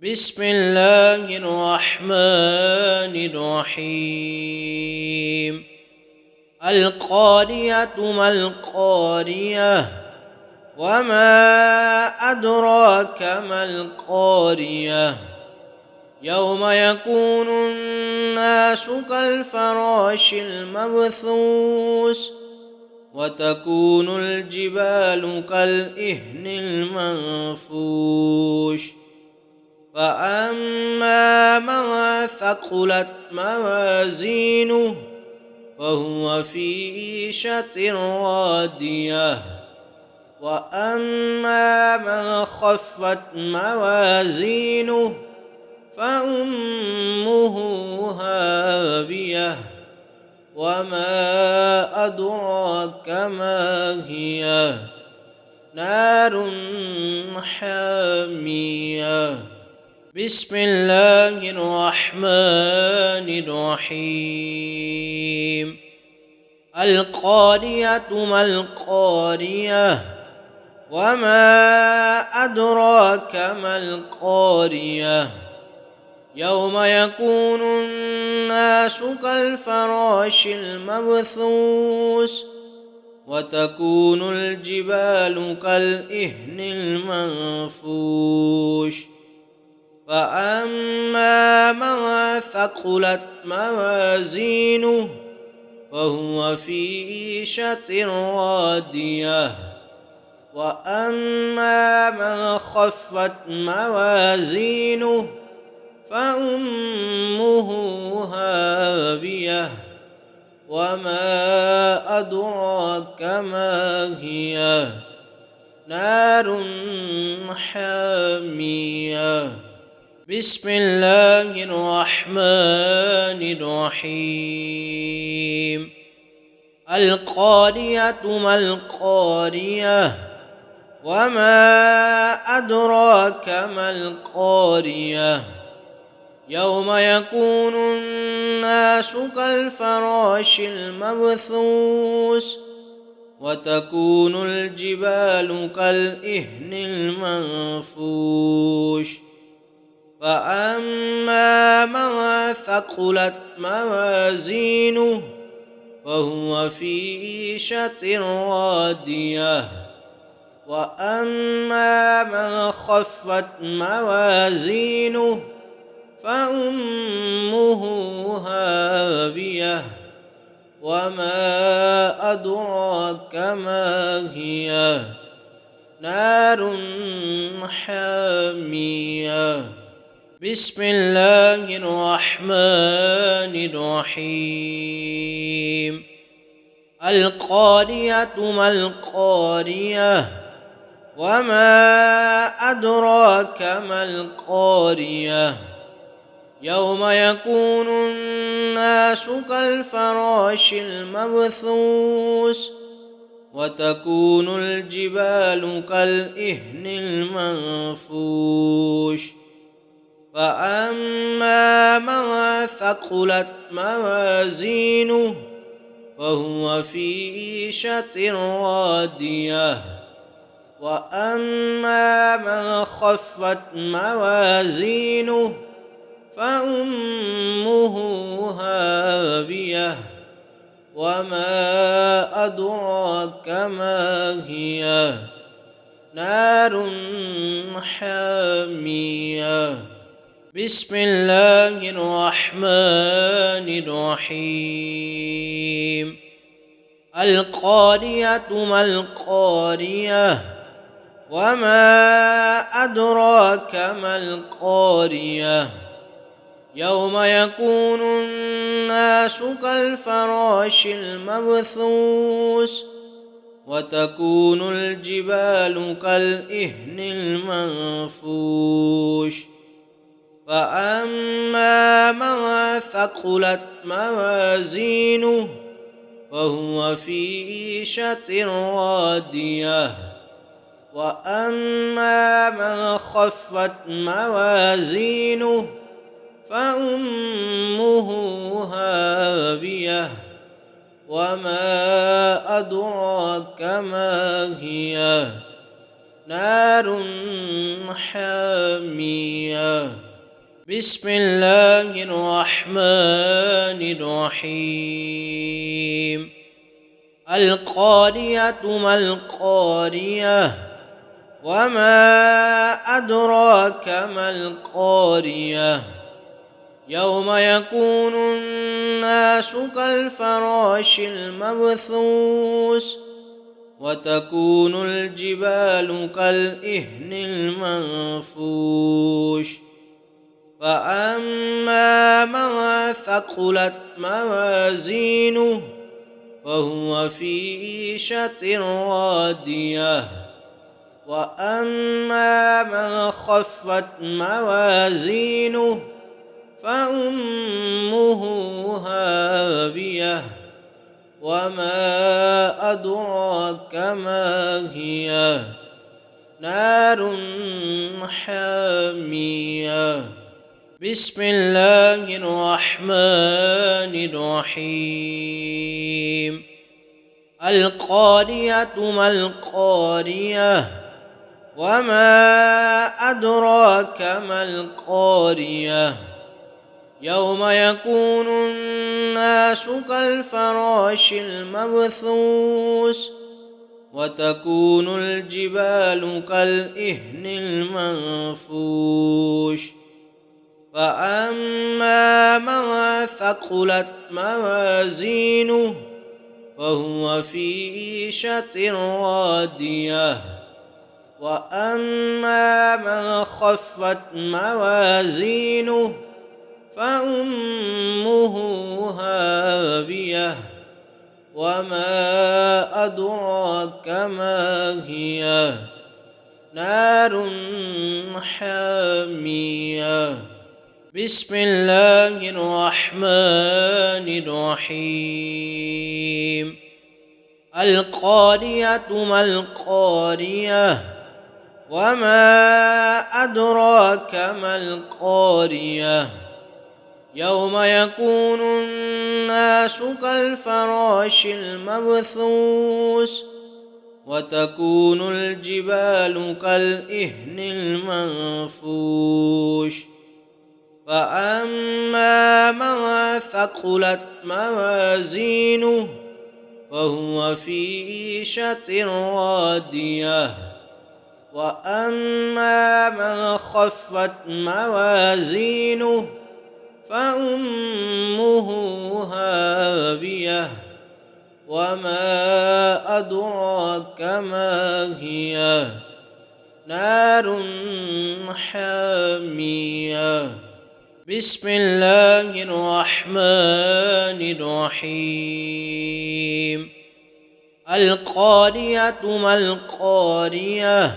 بسم الله الرحمن الرحيم. القارية ما القارية وما أدراك ما القارية يوم يكون الناس كالفراش المبثوث وتكون الجبال كالإهن المنفوش فأما من ثقلت موازينه فهو في عيشة راضية وأما من خفت موازينه فأمه هاوية وما أدراك ما هي نار حامية. بسم الله الرحمن الرحيم. القارية ما القارية وما أدراك ما القارية يوم يكون الناس كالفراش المبثوث وتكون الجبال كالإهن المنفوش فأما من ثقلت موازينه فهو في عيشة راضية وأما من خفت موازينه فأمه هاوية وما أدراك ما هي نار حامية. بسم الله الرحمن الرحيم. القارية ما القارية وما أدراك ما القارية يوم يكون الناس كالفراش المبثوث وتكون الجبال كالإهن المنفوش فأما من ثقلت موازينه فهو في عيشة راضية وأما من خفت موازينه فأمه هاوية وما أدراك ما هي نار حامية. بسم الله الرحمن الرحيم. القارية ما القارية وما أدراك ما القارية يوم يكون الناس كالفراش المبثوث وتكون الجبال كالإهن المنفوش فأما من ثقلت موازينه فهو في عيشة راضية وأما من خفت موازينه فأمه هاوية وما أدراك ما هي نار حامية. بسم الله الرحمن الرحيم. القارية ما القارية وما أدراك ما القارية يوم يكون الناس كالفراش المبثوث وتكون الجبال كالإهن المنفوش فأما من ثقلت موازينه فهو في عيشة راضية وأما من خفت موازينه فأمه هاوية وما أدراك ما هي نار حامية. بسم الله الرحمن الرحيم. القارية ما القارية وما أدراك ما القارية يوم يكون الناس كالفراش المبثوث وتكون الجبال كالإهن المنفوش فأما من ثقلت موازينه فهو في عيشة راضية وأما من خفت موازينه فأمه هاوية وما أدراك ما هي نار حامية. بسم الله الرحمن الرحيم. القارية ما القارية وما أدراك ما القارية يوم يكون الناس كالفراش المبثوث وتكون الجبال كالإهن المنفوش فأما من ثقلت موازينه فهو في عيشة راضية وأما من خفت موازينه فأمه هاوية وما أدراك ما هي نار حامية. بسم الله الرحمن الرحيم. القارية ما القارية وما أدراك ما القارية يوم يكون الناس كالفراش المبثوث وتكون الجبال كالإهن المنفوش فأما من ثقلت موازينه فهو في عيشة راضية وأما من خفت موازينه فأمه هاوية وما أدراك ما هي نار حامية. بسم الله الرحمن الرحيم. القارية ما القارية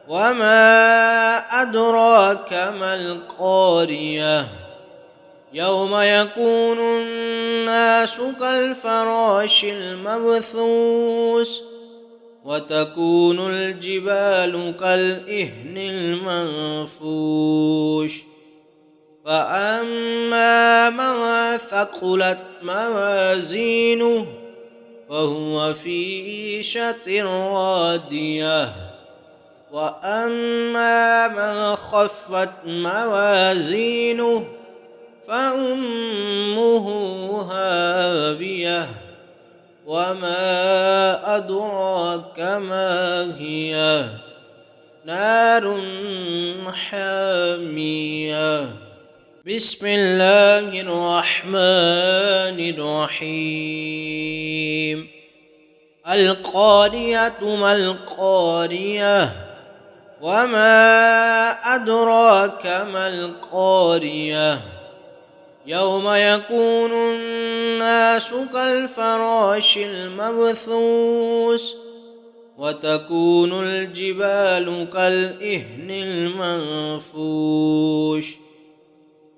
وما أدراك ما القارية يوم يكون الناس كالفراش المبثوث وتكون الجبال كالإهن المنفوش فأما من ثقلت موازينه فهو في عيشة راضية وأما من خفت موازينه فأمه هاوية وما أدراك ما هي نار حامية. بسم الله الرحمن الرحيم. القارية ما القارية وما أدراك ما القارية يوم يكون الناس كالفراش المبثوث وتكون الجبال كالإهن المنفوش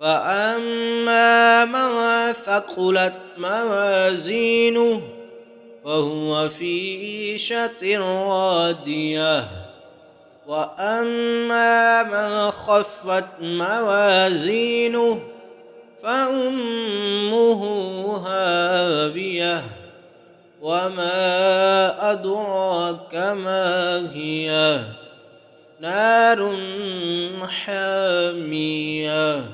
فأما من ثقلت موازينه فهو في عيشة راضية وأما من خفت موازينه فأمه هاوية وما أدراك ما هي نار حامية